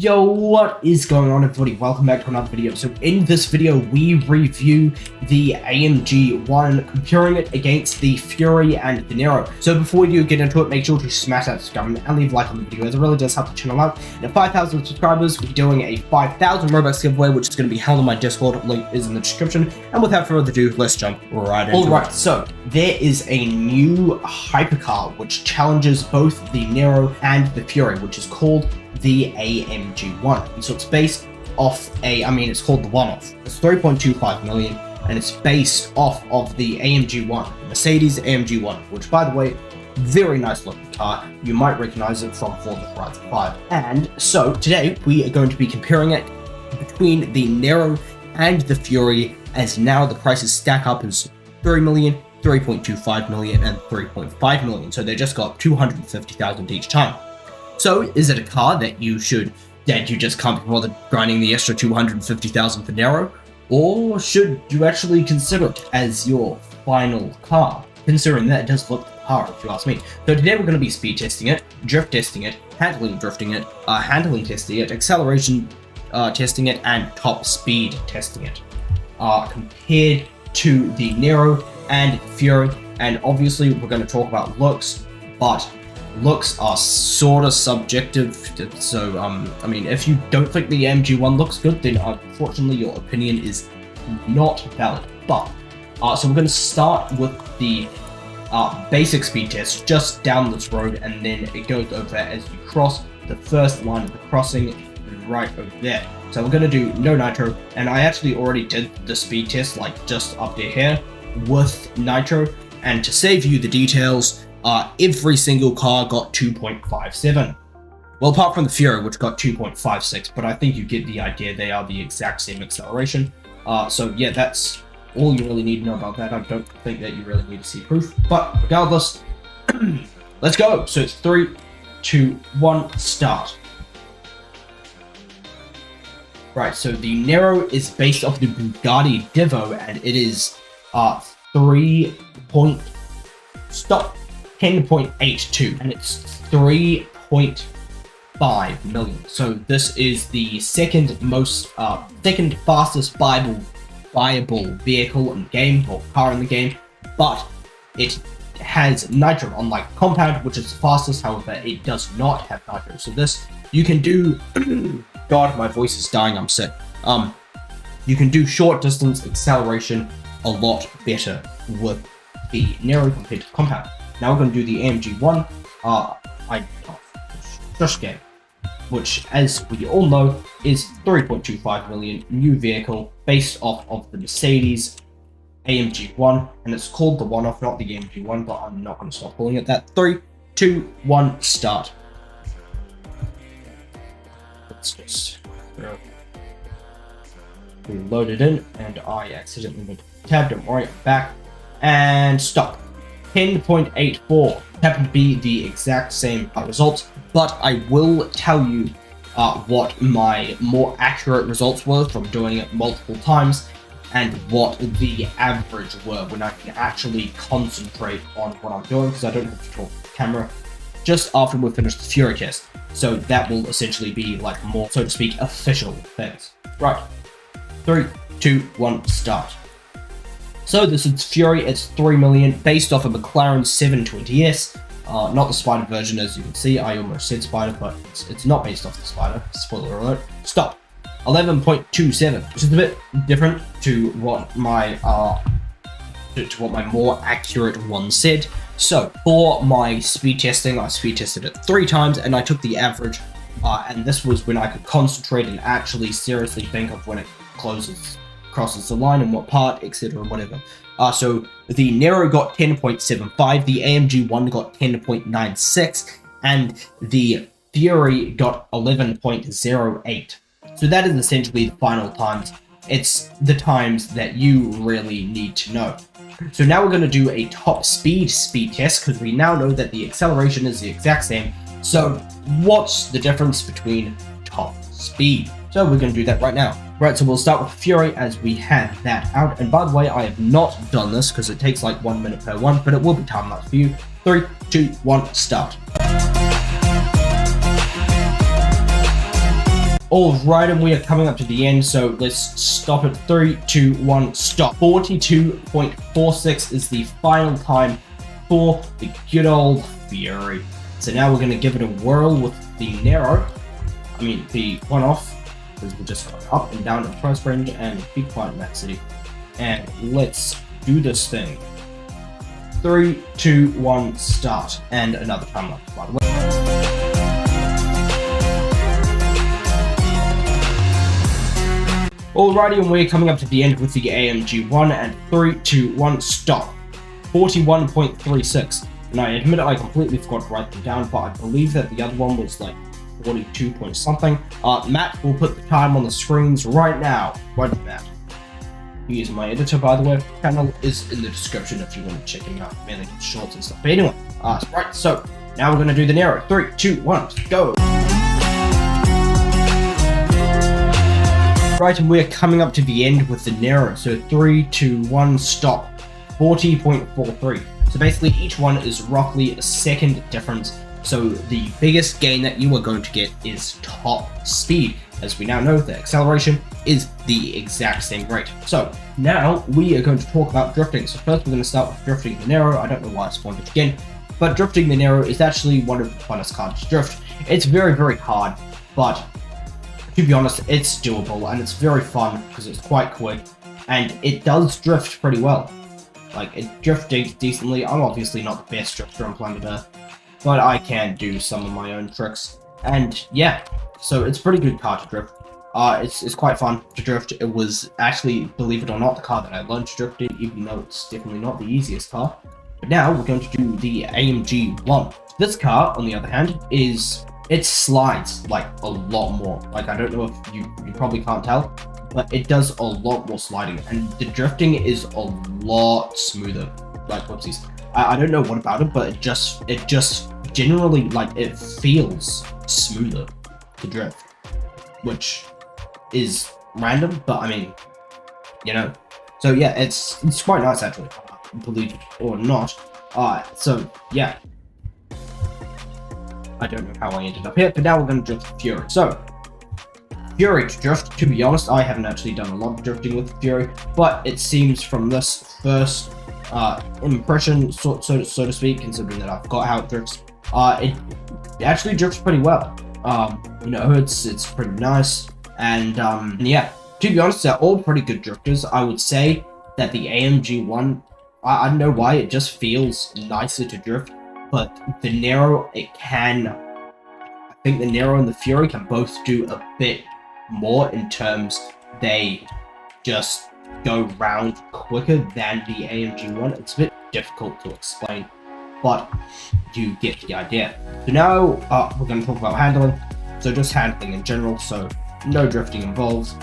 Yo, what is going on, everybody? Welcome back to another video. So in this video we review the AMG 1, comparing it against the Fury and the Nero. So before you get into it, make sure to smash that subscribe and leave a like on the video, as it really does help the channel out. And at 5,000 subscribers, we're doing a 5,000 Robux giveaway, which is going to be held on my Discord. Link is in the description. And without further ado, let's jump right into it. Alright, so there is a new hypercar which challenges both the Nero and the Fury, which is called the AMG 1. So it's based off it's called the one-off. It's 3.25 million and it's based off of the AMG 1, the Mercedes AMG 1, which, by the way, very nice looking car. You might recognize it from Forza Horizon 5. And so today we are going to be comparing it between the Nero and the Fury, as now the prices stack up as 3 million, 3.25 million, and 3.5 million. So they just got 250,000 each time. So is it a car that you just can't be bothered grinding the extra 250,000 for Nero? Or should you actually consider it as your final car? Considering that it does look the car, if you ask me. So today we're going to be speed testing it, drift testing it, handling testing it, acceleration testing it, and top speed testing it. Compared to the Nero and Fury. And obviously we're going to talk about looks, but looks are sort of subjective, so if you don't think the AMG 1 looks good, then unfortunately your opinion is not valid. But so we're going to start with the basic speed test just down this road, and then it goes over as you cross the first line of the crossing right over there. So we're going to do no nitro, and I actually already did the speed test like just up there here with nitro, and to save you the details, every single car got 2.57. Well, apart from the Fury, which got 2.56, but I think you get the idea. They are the exact same acceleration. So yeah, that's all you really need to know about that. I don't think that you really need to see proof, but regardless, let's go. So it's 3, 2, 1, start. Right, so the Nero is based off the Bugatti Divo, and it is 10.82, and it's 3.5 million. So this is the second fastest viable vehicle in the game, or car in the game, but it has nitro, unlike Compound, which is the fastest. However, it does not have nitro. So this, you can do God, my voice is dying, I'm sick. You can do short distance acceleration a lot better with the Nero compared to Compound. Now we're going to do the AMG 1 game, which, as we all know, is 3.25 million, new vehicle based off of the Mercedes AMG 1, and it's called the one-off, not the AMG 1, but I'm not going to stop calling it that. 3, 2, 1, start. Let's just reload it in, and I accidentally went to the tab. Don't worry, I'm back. And stop. 10.84 happened to be the exact same results, but I will tell you what my more accurate results were from doing it multiple times, and what the average were when I can actually concentrate on what I'm doing, because I don't have to talk to the camera just after we finish the Fury test. So that will essentially be like more, so to speak, official things. Right, 3, 2, 1, start. So this is Fury, it's 3 million, based off a McLaren 720S, not the Spider version, as you can see. I almost said Spider, but it's not based off the Spider, spoiler alert. Stop. 11.27, which is a bit different to what my more accurate one said. So for my speed testing, I speed tested it 3 times, and I took the average, and this was when I could concentrate and actually seriously think of when it crosses the line and what part, etc., whatever. So the Nero got 10.75, the AMG 1 got 10.96, and the Fury got 11.08. So that is essentially the final times. It's the times that you really need to know. So now we're going to do a top speed test, because we now know that the acceleration is the exact same. So what's the difference between top speed? So we're going to do that right now. Right, so we'll start with Fury, as we have that out. And by the way, I have not done this because it takes like 1 minute per one, but it will be time lapse for you. 3, 2, 1, start. Alright, and we are coming up to the end, so let's stop at 3, 2, 1, stop. 42.46 is the final time for the good old Fury. So now we're going to give it a whirl with the Nero. I mean, the one-off, because we're just going up and down in price range and be quiet in that city. And let's do this thing. 3, 2, 1, start. And another time lapse, by the way. Alrighty, and we're coming up to the end with the AMG 1, and 3, 2, 1, stop. 41.36. And I admit I completely forgot to write them down, but I believe that the other one was like 42 point something. Matt will put the time on the screens right now. Right, Matt. He is my editor, by the way. Channel is in the description if you want to check him out, mainly shorts and stuff. But anyway, right, so now we're going to do the Nero. 3, 2, 1, go. Right, and we're coming up to the end with the Nero. So 3, 2, 1, stop. 40.43. So basically each one is roughly a second difference. So the biggest gain that you are going to get is top speed. As we now know, the acceleration is the exact same rate. So now we are going to talk about drifting. So first we're going to start with drifting the Nero. I don't know why I spawned it again, but drifting the Nero is actually one of the funnest cars to drift. It's very, very hard, but to be honest, it's doable and it's very fun because it's quite quick and it does drift pretty well. Like, it drifts decently. I'm obviously not the best drifter on planet Earth, but I can do some of my own tricks. And yeah, so it's a pretty good car to drift. It's quite fun to drift. It was actually, believe it or not, the car that I learned to drift in, even though it's definitely not the easiest car. But now we're going to do the AMG 1. This car, on the other hand, it slides like a lot more. Like, I don't know if you probably can't tell, but it does a lot more sliding, and the drifting is a lot smoother. Like, whoopsies. I don't know what about it, but it just generally, like, it feels smoother to drift, which is random, but I mean, you know. So yeah, it's quite nice actually, believe it or not. So yeah. I don't know how I ended up here, but now we're going to drift Fury. So, Fury to drift, to be honest, I haven't actually done a lot of drifting with Fury, but it seems from this first impression, so to speak, considering that I've got how it drifts, it actually drifts pretty well. You know, it's pretty nice, and yeah, to be honest, they're all pretty good drifters. I would say that the AMG 1, I don't know why, it just feels nicer to drift. But the Nero, I think the Nero and the Fury can both do a bit more in terms they just go round quicker than the AMG 1. It's a bit difficult to explain, but you get the idea. So now we're going to talk about handling. So just handling in general, so no drifting involved,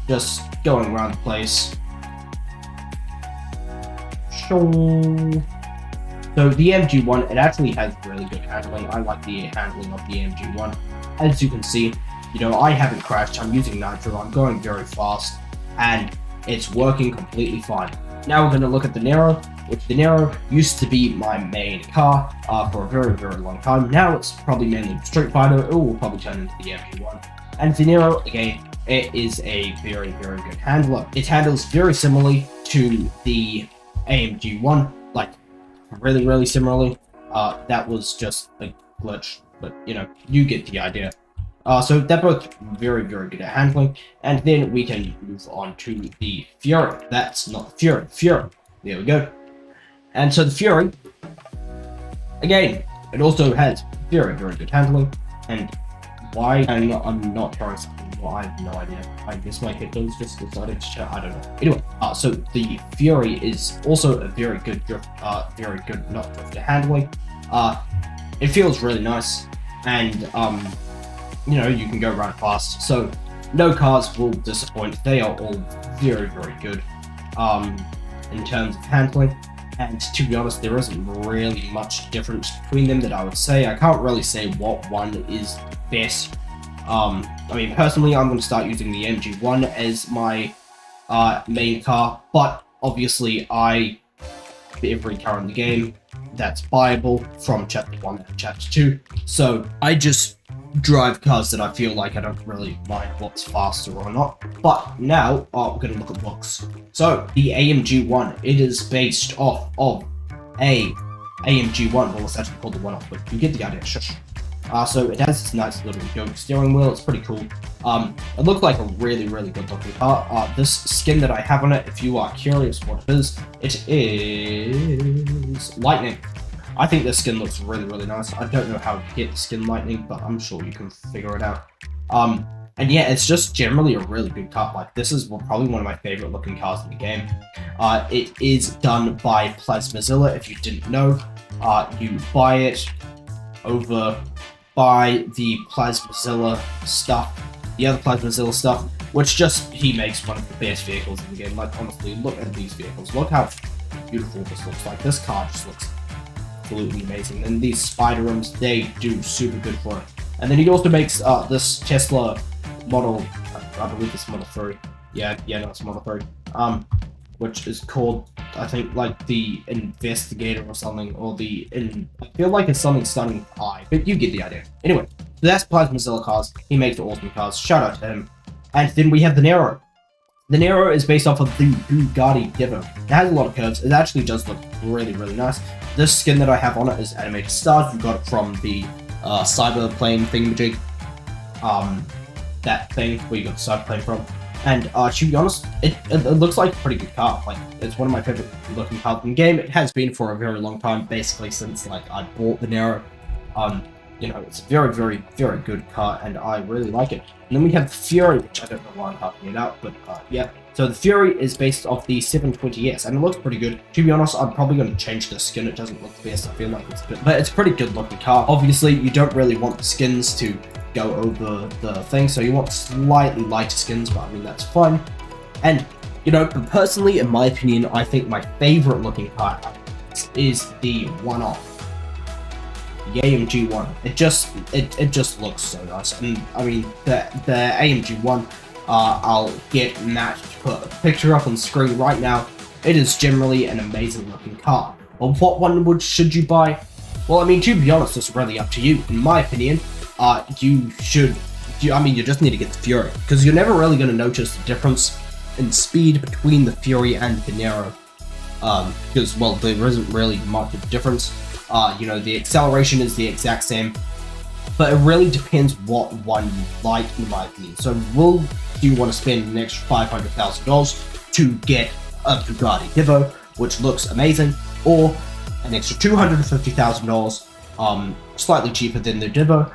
just going around the place. So the AMG 1, it actually has really good handling. I like the handling of the AMG 1. As you can see, you know, I haven't crashed. I'm using Nitro. I'm going very fast, and it's working completely fine. Now we're going to look at the Nero, which the Nero used to be my main car for a very, very long time. Now it's probably mainly Street Fighter. It will probably turn into the AMG 1. And the Nero, again, it is a very, very good handler. It handles very similarly to the AMG 1, like, really, really similarly. That was just a glitch, but you know, you get the idea. So they're both very, very good at handling, and then we can move on to the Fury. That's not the Fury. There we go. And so the Fury, again, it also has very, very good handling. And why I'm not hearing something, well, I have no idea. I guess my headphones just decided to shut. I don't know. Anyway, so the Fury is also a very good drift, not drifter handling. It feels really nice, and you know, you can go right fast. So no cars will disappoint. They are all very, very good in terms of handling. And to be honest, there isn't really much difference between them that I would say. I can't really say what one is best. I mean, personally, I'm going to start using the MG1 as my main car, but obviously, every car in the game that's buyable from chapter 1 and chapter 2. So I just drive cars that I feel like I don't really mind what's faster or not. But now we're going to look at looks. So the AMG 1, it is based off of a AMG 1. Well, it's actually called the 1-off, but you get the idea. Shush. So it has this nice little yoke steering wheel. It's pretty cool. It looks like a really, really good looking car. This skin that I have on it, if you are curious what it is lightning. I think this skin looks really, really nice. I don't know how to get the skin lightning, but I'm sure you can figure it out. And yeah, it's just generally a really good car. Like, this is probably one of my favorite looking cars in the game. It is done by Plasmazilla. If you didn't know, you buy it over by the Plasmazilla stuff, the other Plasmazilla stuff, which just, he makes one of the best vehicles in the game. Like, honestly, look at these vehicles. Look how beautiful this looks. Like, this car just looks absolutely amazing. And these spider rims, they do super good for it. And then he also makes this Tesla Model, I believe it's Model 3. Yeah, no, it's Model 3. Which is called, I think, like the Investigator or something, or I feel like it's something starting with I, but you get the idea. Anyway, so that's Plasmazilla cars. He makes awesome cars. Shout out to him. And then we have the Nero. The Nero is based off of the Bugatti Divo. It has a lot of curves. It actually does look really, really nice. This skin that I have on it is animated stars. You got it from the cyber plane thingamajig. That thing where you got the cyber plane from. And to be honest, it looks like a pretty good car. Like, it's one of my favorite looking cars in the game. It has been for a very long time, basically since like I bought the Nero. You know, it's a very, very, very good car, and I really like it. And then we have the Fury, which I don't know why I'm talking it out, but yeah. So the Fury is based off the 720S, and it looks pretty good. To be honest, I'm probably going to change the skin. It doesn't look the best. I feel like it's a bit, but it's a pretty good looking car. Obviously, you don't really want the skins to go over the thing, so you want slightly lighter skins, but I mean, that's fine. And, you know, personally, in my opinion, I think my favorite looking car is the 1-off. The AMG 1. It just looks so nice. And I mean, the AMG 1, I'll get Matt to put a picture up on the screen right now. It is generally an amazing looking car. But what one should you buy? Well, I mean, to be honest, it's really up to you. In my opinion, you just need to get the Fury, because you're never really going to notice the difference in speed between the Fury and the Nero. Because, well, there isn't really much of a difference. You know, the acceleration is the exact same, but it really depends what one you like, in my opinion. So, do you want to spend an extra $500,000 to get a Bugatti Divo, which looks amazing, or an extra $250,000, slightly cheaper than the Divo,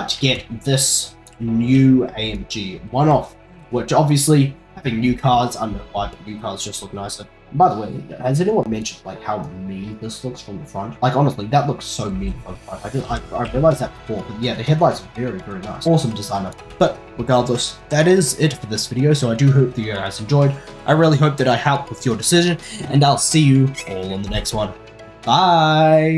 to get this new AMG 1-off, which obviously, having new cars, I don't know why, but new cars just look nicer. By the way, has anyone mentioned like how mean this looks from the front? Like, honestly, that looks so mean from the front. I realized that before, but yeah, the headlights are very, very nice. Awesome designer. But regardless, that is it for this video, so I do hope that you guys enjoyed. I really hope that I helped with your decision, and I'll see you all on the next one. Bye!